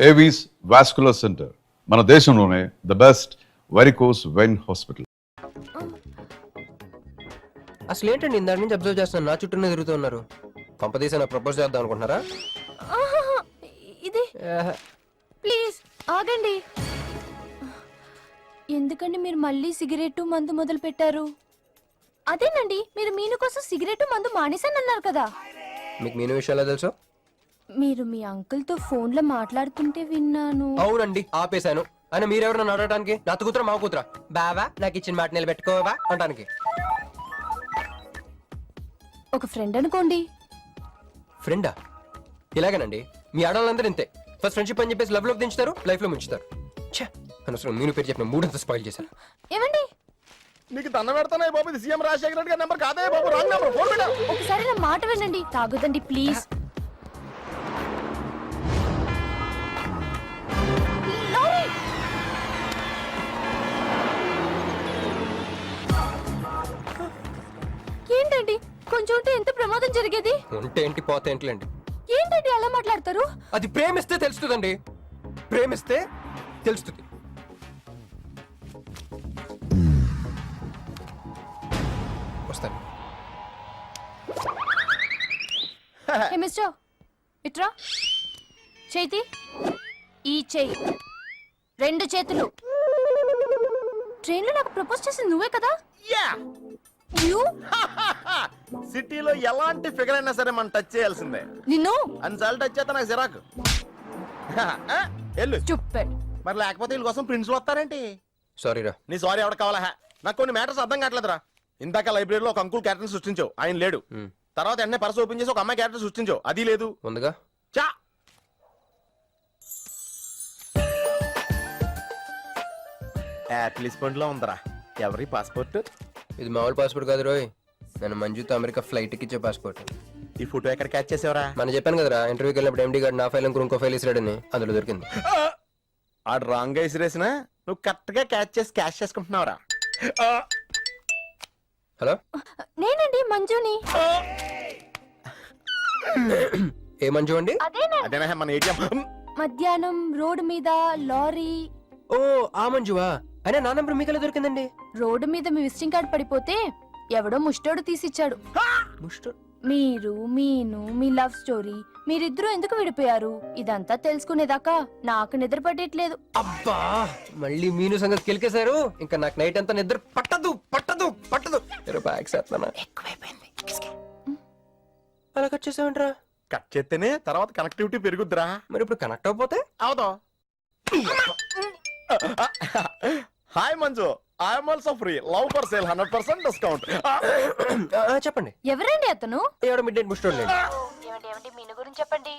Avis vascular centre, మన దేశంలోనే the best varicose vein hospital. అసలు ఏంటండి ఇందాక నుంచి అబ్జర్వ్ చేస్తున్నాను, నా చుట్టూనే తిరుగుతూ ఉన్నారు. కొంపదీసి నా ప్రపోజ్ చేద్దాం అనుకుంటున్నారా? ఇది ప్లీజ్ ఆగండి. ఎందుకండి మీరు మళ్ళీ సిగరెట్ మందు మొదలు పెట్టారు? అదేనండి, మీరు మీను కోసం సిగరెట్ మందు మానేశానన్నారు కదా. మీకు మీను విషయాలు తెలుసు? మీరు మీ అంకుల్ తో ఫోన్ లో మాట్లాడుతుంటే విన్నాను. అవునండి, ఆపేశాను. ఆయన మీరెవరు నన్ను అడగడానికి? నా కూతురా మా కూతురా? బావా నాకు ఇచ్చిన మాట నిలబెట్టుకోవా అంటానికి. ఒక ఫ్రెండ్ అనుకోండి. ఫ్రెండా? ఇలాగేనండి, మీ ఆడవాళ్ళందరూ ఇంతే. ఫస్ట్ ఫ్రెండ్షిప్ అని చెప్పేసి లవ్ లోకి దించుతారు, లైఫ్ లో ముంచుతారు. ఛే, అనవసరం మీను పేరు చెప్పిన మూడంతా స్పాయిల్ చేశారు. ఏమండి, నీకు దండం పెడతానే బాబు, ఇది సీఎం రాజశేఖర రెడ్డి గారి నెంబర్ కాదే బాబు, రాంగ్ నెంబర్. ఫోన్ పెట్టా. ఒకసారి నా మాట వినండి. తాగొద్దండి ప్లీజ్. ఏంటండి, కొంచెం ఉంటే ఎంత ప్రమాదం జరిగేది. ఉంటే ఏంటి, పోతే ఏంటిలేండి. ఏంటండి అలా మాట్లాడతారు? అది ప్రేమిస్తే తెలుస్తుందండి, ప్రేమిస్తే తెలుస్తుంది. వస్తాను. హే మిస్టర్, ఇట్రా. చేతి ఈ చెయ్యి, రెండు చేతులు. ట్రైన్లో నాకు ప్రపోజ్ చేసింది నువ్వే కదా? యా, యు సిటీలో ఎలాంటి ఫిగర్ అయినా సరే మనం టచ్ చేయాల్సిందే. నిన్ను అన్నిసార్లు టచ్ చేస్తా నాకు సిరాకు. వెళ్ళు. స్టూపిడ్. మరి లేకపోతే వీళ్ళ కోసం ప్రిన్స్లు వస్తారేంటి? సారీ రా. నీ సారీ ఎవడ కావాలా? నాకు కొన్ని మ్యాటర్స్ అర్థం కావట్లేదురా. ఇందాక లైబ్రరీలో ఒక అంకుల్ క్యారెక్టర్ సృష్టించావు, ఆయన లేడు. తర్వాత ఎన్నే పర్స్ ఓపెన్ చేసి ఒక అమ్మాయి క్యారెక్టర్ సృష్టించావు, అది లేదు. ఉందిగా. చా, యాపిల్ పండ్లో ఉందరా. ఎవరి పాస్పోర్ట్? ఇది మామూలు పాస్పోర్ట్ కాదు రోయ్, నన్ను మంజుతో అమెరికా ఫ్లైట్ కి ఇచ్చే పాస్పోర్ట్. ఈ ఫోటో ఎక్కడ క్యాచ్ చేసావరా? మనం చెప్పాను కదరా, ఇంటర్వ్యూకి వెళ్ళినప్పుడు ఎండి గారు నా ఫైల్ ఇంకో ఫైల్ ఇస్తాడని, అందులో దొరికింది. ఆడు రాంగ్ గా ఇసిరేసిన నువ్వు కరెక్ట్ గా క్యాచ్ చేసి క్యాష్ చేసుకుంటున్నావురా. హలో, నేనండి మంజుని. ఏ మంజు అండి? అదేనా మన ఏటీఎం. మధ్యాహ్నం రోడ్డు మీద లారీ. ఓ ఆ మంజువా? అయినా నా నెంబర్ మీకెలా దొరికిందండి? రోడ్డు మీద మీ విజిటింగ్ కార్డ్ పడిపోతే ఎవడో ముష్టోడు తీసిచ్చాడు. మీరు మీను మీ లవ్ స్టోరీ, మీరిద్దరూ ఎందుకు విడిపోయారు, ఇదంతా తెలుసుకునేదాకా నాకు నిద్ర పట్టట్లేదు. అబ్బా, మళ్ళీ మీను సంగతి కెలికేశారు. ఇంకా నాకు నైట్ అంతా నిద్ర పట్టదు పట్టదు పట్టదు. అలా కట్ చేసామంటరా? కట్ చేస్తేనే తర్వాత కనెక్టివిటీ పెరుగుద్దిరా. మరి ఇప్పుడు కనెక్ట్ అవ్వకపోతే? అవుదా? Hi Manju, I'm also free. Love for sale 100% discount. చెప్పండి. ఎవరండి అతను? ఎవడో మిడ్ నైట్ ముస్టోడ్ లేండి. మీను గురించి చెప్పండి.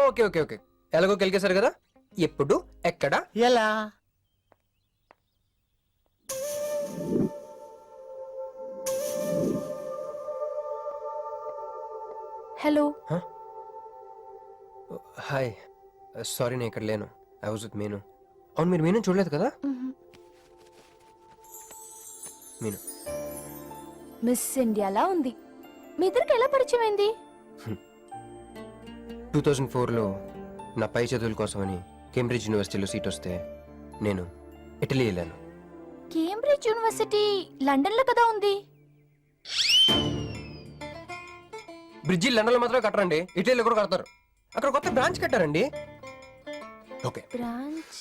ఓకే ఓకే ఓకే, ఎలాగో కెలికేశారు కదా, ఎప్పుడు ఎక్కడ ఎలా? హలో. హాయ్, సారీ నేను ఇక్కడ లేను, ఐ వాజ్ విత్ మీను. అవును, మీరు మీను చూడలేదు కదా? మీను మిస్ ఇండియాలా ఉంది. మీ ఇద్దరికి ఎలా పరిచయం అయింది? 2004లో నా పై చదువుల కోసమని కేంబ్రిడ్జ్ యూనివర్సిటీలో సీట్ వస్తే నేను ఇటలీ వెళ్ళాను. కేంబ్రిడ్జ్ యూనివర్సిటీ లండన్ లో కదా ఉంది. బ్రిడ్జి లండన్ లో మాత్రమే కట్టరండి, ఇటలీలో కూడా కడతారు. అక్కడ కొత్త బ్రాంచ్ కట్టారండి. ఓకే, బ్రాంచ్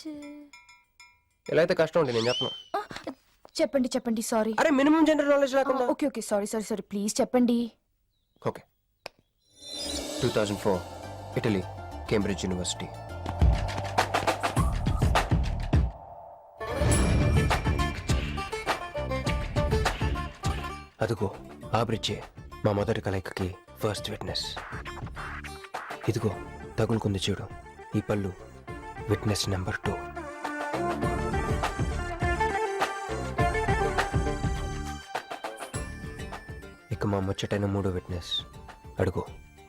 ఎలా అయితే కష్టం అండి, నేను చెప్పను. చెప్పండి చెప్పండి. సారీ. అరే మినిమం జనరల్ నాలెడ్జ్ లేకుండా. Okay okay, sorry sorry sorry, please చెప్పండి. Okay, 2004 Italy, Cambridge university. అదిగో ఆ బ్రిడ్జే మా మొదటి కలయికకి ఫస్ట్ విట్నెస్. ఇదిగో తగులుకుంది చూడు, ఈ పళ్ళు విట్నెస్ నెంబర్ 2. ఇక మా ముచ్చటైన 3 విట్నెస్, అడుగు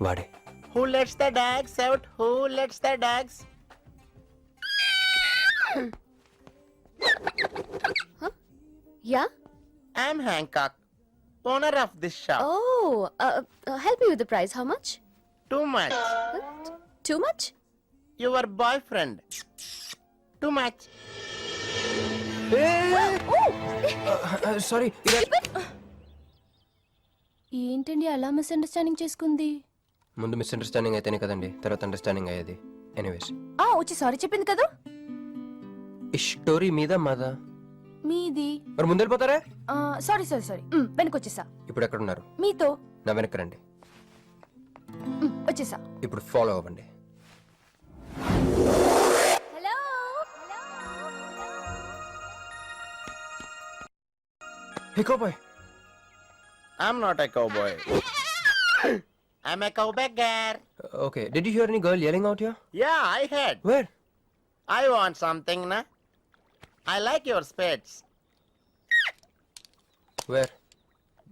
వాడే. Who lets the dogs out? Who lets the dogs? Yeah. I'm Hancock, owner of this shop. Oh, help me with the price. How much? Too much. Too much? Your boy friend too much. Sorry. ఏంటండి అలా misunderstanding చేసుకుంది? ముందు misunderstanding అయితేనే కదండి తర్వాత understanding అయ్యేది. Anyways, వచ్చి sorry చెప్పింది కదా. ఈ స్టోరీ మీద మాదా? మీది. మరి ముందు వెళ్ళిపోతారా? సారీ సారీ సారీ, వెనకొచ్చేసా. ఇప్పుడు ఎక్కడ ఉన్నారు? మీతో. నా వెనక్కి రండి. వచ్చేసా. ఇప్పుడు ఫాలో అవ్వండి. Hello. Hey cowboy. I'm not a cowboy. I'm a cowbagger. Okay, did you hear any girl yelling out here? Yeah, I heard. Where? I want something, na? I like your spades. Where?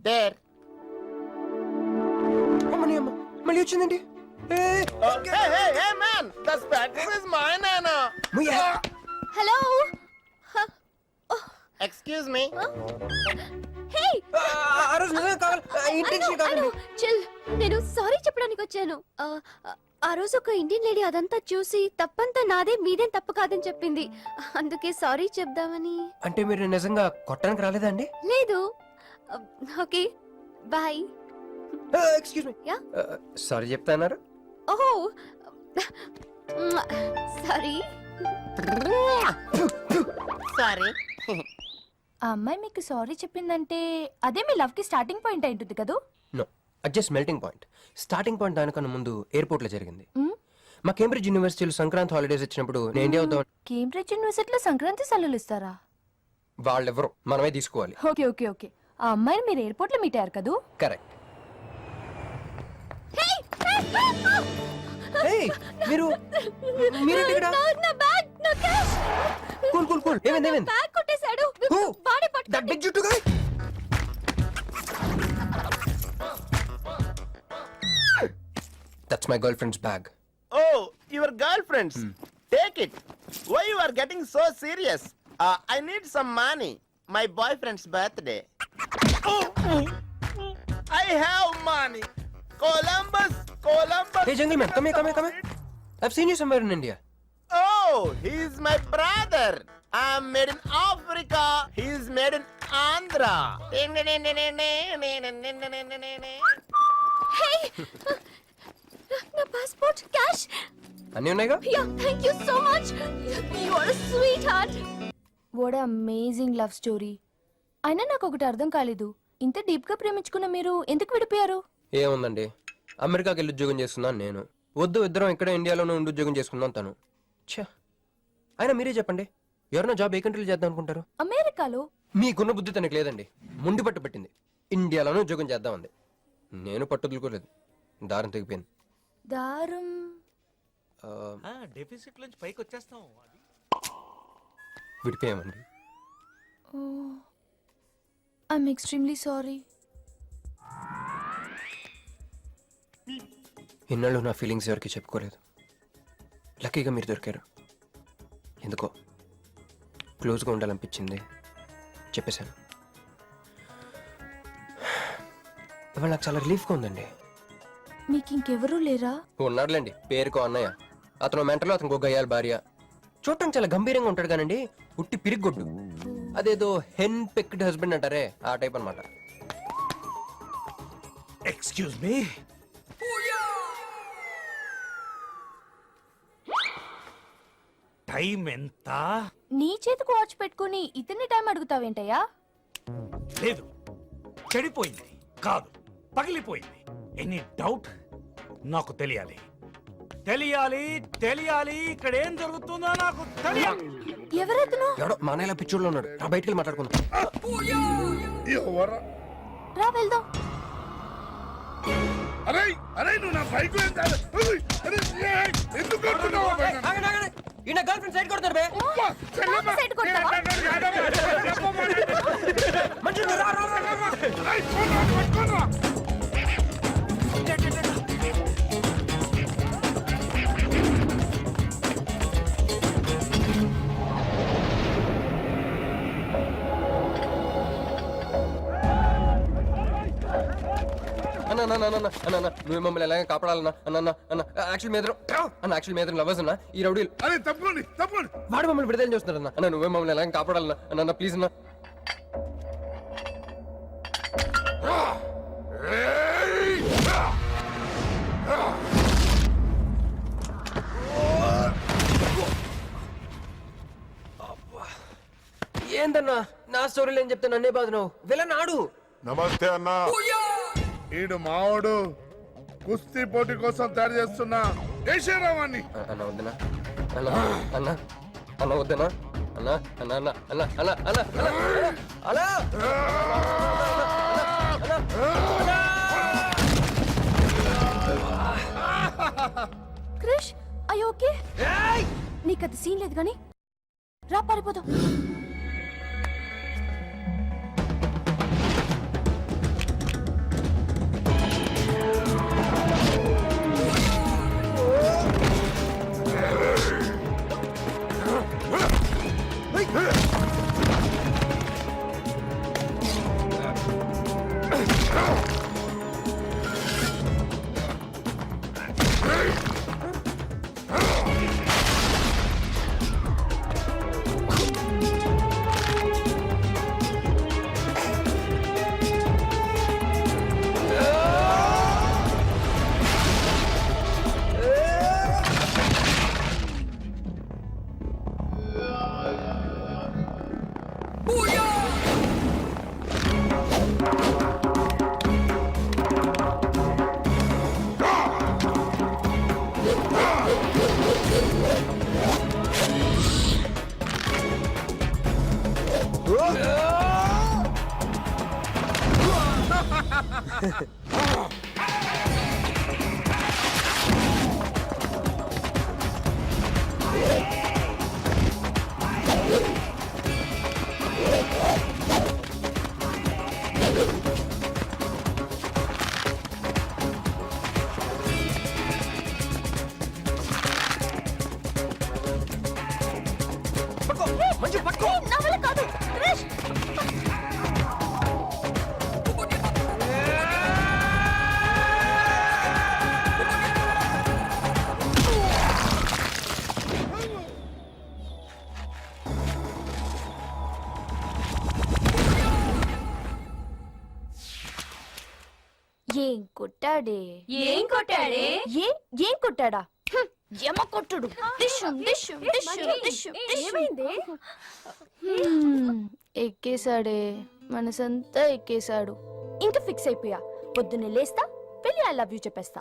There. అమ్మని అమ్మ మళ్ళీ వచ్చిందండి. Hey, man! The spades is mine, Anna. Hello. Excuse me. హే ఆ రోజు నిజంగా కావాలి. Intention కాదండి. Chill, నేను సారీ చెప్పడానికి వచ్చాను. ఆ రోజు ఒక ఇండియన్ లేడీ అదంతా చూసి తప్పంతా నాదే మీదేం తప్పు కాదని చెప్పింది. అందుకే సారీ చెప్దామని. అంటే మీరు నిజంగా కొట్టడానికి రాలేదా అండి? లేదు. Okay bye. Excuse me. Yeah? Sorry చెప్తా అన్నారు. ఓహో సారీ. Sorry. ఆ అమ్మాయి మీకు సారీ చెప్పిందంటే అదే మీ లవ్ కి స్టార్టింగ్ పాయింట్ అయింటుంది కదా. నో, అది just melting point. Starting point దానికన్నా ముందు ఎయిర్పోర్ట్ లో జరిగింది. మ్? మా కేంబ్రిడ్జ్ యూనివర్సిటీలో సంక్రాంతి హాలిడేస్ వచ్చినప్పుడు నేను ఇండియా వద్దాం. కేంబ్రిడ్జ్ యూనివర్సిటీలో సంక్రాంతి సెలవులు ఇస్తారా? వాళ్ళెవరో మనమే తీసుకోవాలి. Okay okay okay. ఆ అమ్మాయిని మీరు ఎయిర్పోర్ట్ లో మీట్ అయ్యారు కదూ. కరెక్ట్. మీరు మీరేంటి ఇక్కడ? నా బ్యాగ్, నా క్యాష్. Cool cool cool. ఏమైంది? బ్యాగ్ కొట్టేశాడు. Who? వాడే That పట్టుకోండి. big juttu guy? That's my girlfriend's bag. Oh, your girlfriend's. Take it. Why you are getting so serious? I need some money. My boyfriend's birthday. I have money. Columbus. Hey, gentleman, come here. I've seen you somewhere in India. Oh, he's my brother. I'm made in Africa. He's made in Andhra. నా passport, cash. అన్నీ ఉన్నాయిగా? Yeah, thank you so much. You are sweet heart. What amazing love story. అయినా నాకు ఒకటి అర్థం కాలేదు. ఇంత deep గా ప్రేమించుకున్న మీరు ఎందుకు విడిపోయారు? ఏముందండి, అమెరికాకి వెళ్ళి ఉద్యోగం చేస్తున్నాను నేను. వద్దు, ఇద్దరం ఇక్కడ ఇండియాలోనే ఉండి ఉద్యోగం చేసుకుందాం తను. ఛా, అయినా మీరే చెప్పండి, ఎవరైనా జాబ్ ఏ కంట్రీలో చేద్దాం అనుకుంటారు? అమెరికాలో. మీకున్న బుద్ధి తనకి లేదండి. ముండి పట్టు పట్టింది, ఇండియాలోనే ఉద్యోగం చేద్దామంది. నేను పట్టుదలుకోలేదు, దారం తెగిపోయింది. దారం. డెఫిసిట్ నుంచి పైకి వచ్చేస్తాం. విడిపోయామండి. I'm extremely sorry. ఇన్నాళ్ళు నా ఫీలింగ్స్ ఎవరికి చెప్పుకోలేదు. లక్కీగా మీరు దొరికారు. ఎందుకో క్లోజ్గా ఉండాలనిపించింది, చెప్పేశాను. ఇవాళ నాకు చాలా రిలీఫ్గా ఉందండి. మీకు ఇంకెవరూ లేరా? ఉన్నాడులేండి, పేరుకో అన్నయ్య. అతను మెంటలో, అతను గొగ్గయ్యాలి భార్య. చూడటానికి చాలా గంభీరంగా ఉంటాడు కానండి, ఉట్టి పిరిగొడ్డు. అదేదో హెన్ పెక్డ్ హస్బెండ్ అంటారే, ఆ టైప్ అన్నమాట. Excuse me. టైం ఎంత? నీ చేతికి వాచ్ పెట్టుకుని ఇతని టైం అడుగుతావేంటయ్యా? లేదు, చెడిపోయింది కాదు, పగిలిపోయింది. Any doubt? నాకు తెలియాలి. ఇక్కడ ఏం జరుగుతుందో నాకు తెలియాలి. ఎవరెతను? ఎవడో మా అన్నయ్య పిచ్చోళ్ళు ఉన్నాడు, రా బయటికి వెళ్ళి మాట్లాడుకుందాం. రా వెళ్దాం. నువ్వు నా బైక్ ఎందుకు ఈయన గర్ల్ ఫ్రెండ్ సైడ్ కొడతారు బే. నాకు సైడ్ కొడతావా? మంచిగా రా, రా, రా, రా. అన్న నువ్వే మమ్మల్ని ఎలాగ కాపాడాలన్నా అన్న అన్న యాక్చువల్ మీద అన్న యాక్చువల్ మీద లవర్స్ అన్న ఈ రౌడీలు అరే తప్పండి తప్పండి. వాడు మమ్మల్ని విడుదల చేస్తున్నారన్న అన్న నువ్వే మమ్మల్ని ఎలాగ కాపాడాలన్నా అన్న ప్లీజ్ అన్న ఏందన్నా నా స్టోరీలు ఏం చెప్తా నన్నే బాధను వెళ్ళను ఆడు నమస్తే అన్నా. ఈడు మావాడు కుస్తీ పోటీ కోసం తయారు చేస్తున్నా దేశరావాన్ని. అన్న వద్దనా అన్న అన్న అన్న వద్దనా అన్న అన్న అన్న అన్న అన్న అన్న అన్న క్రిష్ అయ్యో ఓకే నీకు అది సీన్ లేదు కానీ రా పారిపోదాం. నా వల్ల కాదు క్రిష్. ఏం కొట్టాడే ఏం కొట్టాడే? ఏం కొట్టాడా యమ కొట్టుడు డిషుం డిషుం డిషుం డిషుం ఏమైంది? ఎక్కేశాడే మనసంతా ఎక్కేశాడు. ఇంకా ఫిక్స్ అయిపోయా పొద్దున్నే లేస్తా వెళ్ళి ఐ లవ్ యూ చెప్పేస్తా.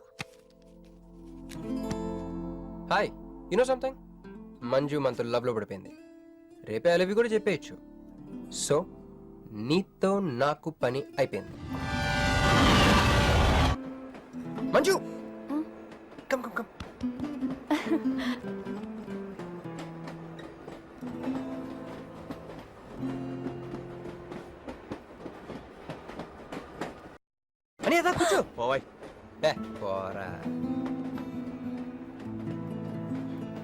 Hi you know something Manju మనతో లవ్ లో పడిపోయింది రేపే ఐ లవ్ యూ కూడా చెప్పేయచ్చు సో నీతో నాకు పని అయిపోయింది మంజు కమ్ కమ్ కమ్ అని అదా కూర్చో పోవాయ్ పోరా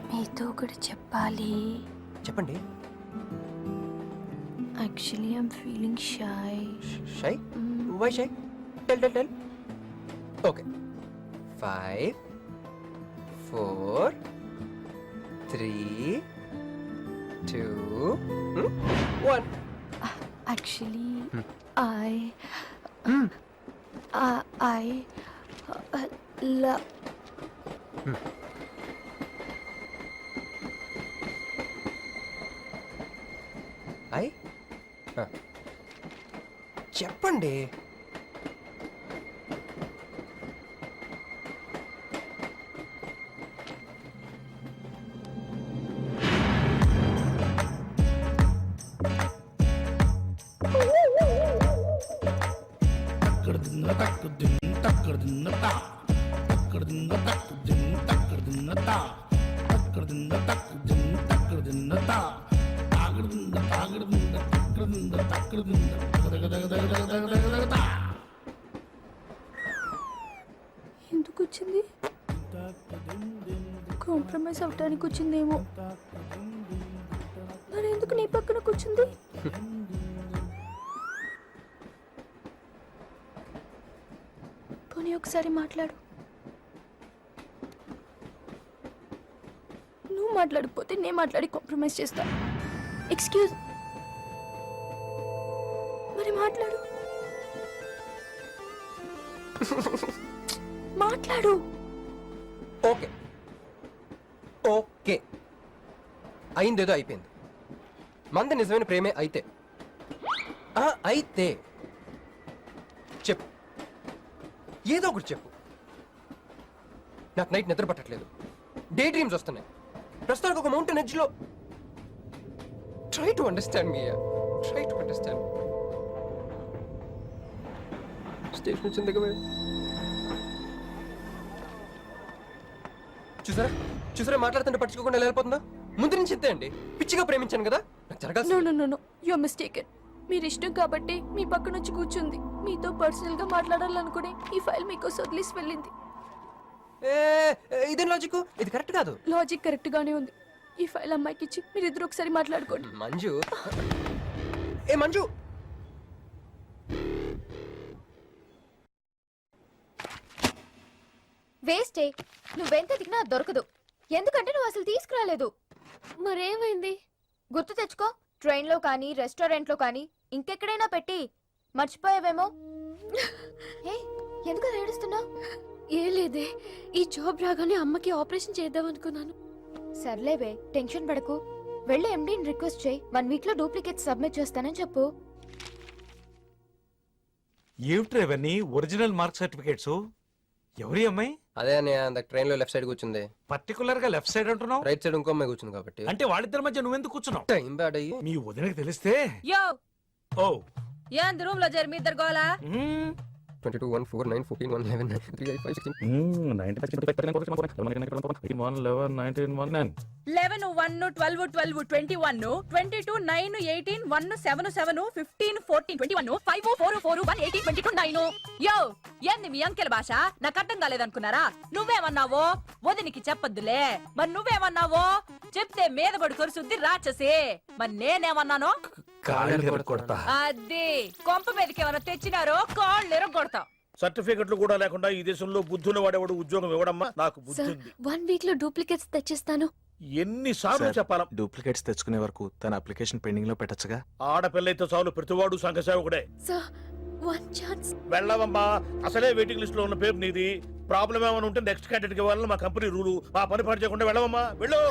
మీతో ఒకటి చెప్పాలి. చెప్పండి actually I'm feeling shy. Shy why shy tell tell tell okay 5 4 3 2 1 actually I love I చెప్పండి ఎందుకు వచ్చింది? కాంప్రమైజ్ అవటానికి వచ్చిందేమో. మరి ఎందుకు నీ పక్కన కూర్చుంది? పోనీ ఒకసారి మాట్లాడు. నువ్వు మాట్లాడకపోతే నేను మాట్లాడి కాంప్రమైజ్ చేస్తా. ఎక్స్క్యూజ్, మరి మాట్లాడు. మాట్లాడు. ఓకే ఓకే, అయిందేదో అయిపోయింది. మంది నిజమైన ప్రేమే అయితే అయితే చెప్పు, ఏదో ఒకటి చెప్పు. నాకు నైట్ నిద్ర పట్టట్లేదు, డే డ్రీమ్స్ వస్తున్నాయి. ప్రస్తుతానికి ఒక మౌంటైన్ ఎడ్జ్లో. Try to understand me, try to understand. Station వచ్చింది దగ్గర. చూసారా చూసారా, మాట్లాడుతుంటే పట్టించుకోకుండా ఎలా వెళ్ళిపోతుందా? ముందు నుంచి ఇంతే అండి, పిచ్చిగా ప్రేమించాను కదా, నాకు జరగాల్సింది. No no no no, you are mistaken. మీరు ఇష్టం కాబట్టి మీ పక్క నుంచి కూర్చుంది. మీతో పర్సనల్ గా మాట్లాడాలనుకుని ఈ ఫైల్ మీకోసం వదిలేసి వెళ్ళింది. ఇదేం లాజిక్? ఇది కరెక్ట్ కాదు. లాజిక్ కరెక్ట్ గానే ఉంది. ఈ ఫైల్ అమ్మాయికి ఇచ్చి మీరిద్దరు ఒకసారి మాట్లాడుకోండి. మంజు, ఏ మంజు, వేస్టే, నువ్వెంత దిగినా అది దొరకదు. ఎందుకంటే నువ్వు అసలు తీసుకురాలేదు. మరేమైంది? గుర్తు తెచ్చుకో. ట్రైన్లో కానీ రెస్టారెంట్లో కానీ ఇంకెక్కడైనా పెట్టి మర్చిపోయావేమో. ఏ ఎందుకు ఏడుస్తున్నావు? ఏ లేదే, ఈ జాబ్ రాగానే అమ్మకి ఆపరేషన్ చేద్దాం అనుకున్నాను. సర్లేవే, టెన్షన్ పడకు. వెళ్ళి ఎండీని రిక్వెస్ట్ చేయి, 1 వీక్ లో డూప్లికేట్ సబ్మిట్ చేస్తానని చెప్పు. ఏమిట్రా ఇవన్నీ ఒరిజినల్ మార్క్ సర్టిఫికేట్స్? ఎవరి అమ్మాయి? అదే అన్నయ్య, ట్రైన్ లో లెఫ్ట్ సైడ్ కూర్చుంది. పర్టికులర్ గా లెఫ్ట్ సైడ్ అంటున్నావు? రైట్ సైడ్ ఇంకో అమ్మాయి కూర్చుంది కాబట్టి. అంటే వాళ్ళిద్దరి మధ్య నువ్వెందుకు కూర్చున్నావు? టైం బ్యాడ్ అయ్యి. మీ వదినకి తెలిస్తే యో ఓ ఏంది రూమ్ లో జరి మీ ఇద్దరు గోలా? 22 1 4 9 14 1 11 3 5 5 16 11 1 12 12 21 22 9 18 1 7 7 15 14 21 5 4 4 1 18 22 9. యో ఏంది మీ అంకెల భాష? నాకు అర్థం కాలేదనుకున్నారా? నువ్వేమన్నావో వదినికి చెప్పొద్దులే. మరి నువ్వేమన్నావో చెప్తే మీద పడి కొరుసుద్ది రాచసి. మరి నేనేమన్నానో కొడతా. అది కొంప మీదకి ఏమైనా తెచ్చినారో కాళ్ళు ఎరగొడతా. సర్టిఫికెట్లు కూడా లేకుండా ఈ దేశంలో బుద్ధులు వాడేవాడు ఉద్యోగం ఇవ్వడమ్మా. నాకు బుద్ధి సార్, ఉంది. 1 వీక్ లో డూప్లికేట్స్ తెచ్చిస్తాను. ఎన్నిసార్లు చెప్పాలా? డూప్లికేట్స్ తెచ్చుకునే వరకు తన అప్లికేషన్ పెండింగ్ లో పెట్టచ్చుగా. ఆడపిల్లైతే చాలు, ప్రతివాడు సంఘ సేవకుడే. Sir, 1 chance. వెళ్ళవమ్మా, అసలే వెయిటింగ్ లిస్ట్ లో ఉన్న పేరు నీది. ప్రాబ్లం ఏమైనా ఉంటే నెక్స్ట్ క్యాండిడేట్ కి ఇవ్వాలని మా కంపెనీ రూలు. ఆ పని పాటు చేయకుండా వెళ్ళవమ్మా, వెళ్ళు.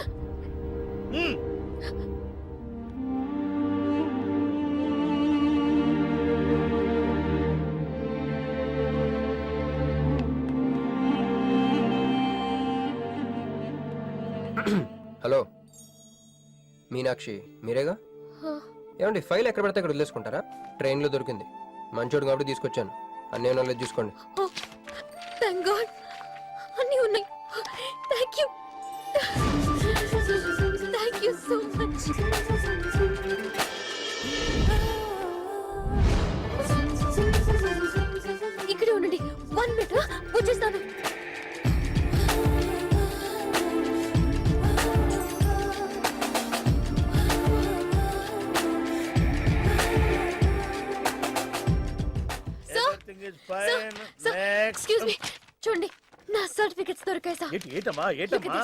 హలో మీనాక్షి, మీరేగా? ఏమండి, ఫైల్ ఎక్కడ పడితే అక్కడ వదిలేసుకుంటారా? ట్రైన్ లో దొరికింది, మంచోడు కాబట్టి తీసుకొచ్చాను. అన్నీ నాలెడ్జ్ చూసుకోండి. థాంక్ గాడ్, అన్నీ ఉన్నాయి. Thank you, thank you so much. ఇక్కడే ఉండండి, 1 మినిట్ వచ్చేస్తాను. ఎక్స్క్యూజ్ మీ, చూడండి నా సర్టిఫికెట్స్ దొరికాయి సార్. ఏంటమ్మా ఏంటమ్మా?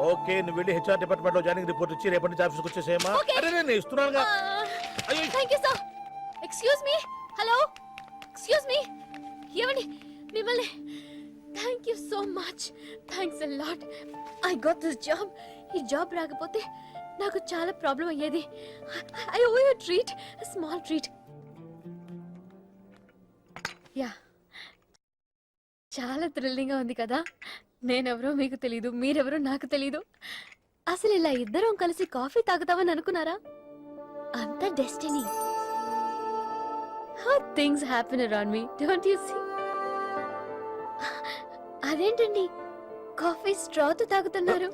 ఓకే, నువ్వు వెళ్ళి హెచ్ఆర్ డిపార్ట్మెంట్ లో జాయినింగ్ రిపోర్ట్ ఇచ్చి రేపటి నుంచి ఆఫీస్కి వచ్చేసేయమ్మా. Okay. అరే నేను ఇస్తున్నానుగా. Thank you sir. Excuse me, hello, excuse me, ఏమండి మిమ్మల్ని. Thank you so much, thanks a lot. I got this job. ఈ జాబ్ రాకపోతే నాకు చాలా ప్రాబ్లం అయ్యేది. I owe you treat, small treat. Yeah, చాలా థ్రిల్లింగ్గా ఉంది కదా. నేనెవరో మీకు తెలీదు, మీరెవరో నాకు తెలీదు. అసలు ఇలా ఇద్దరం కలిసి కాఫీ తాగుతామని అనుకున్నారా? అంత destiny. How things happen around me, don't you see? అదేంటండి కాఫీ స్ట్రాతో తాగుతున్నారు?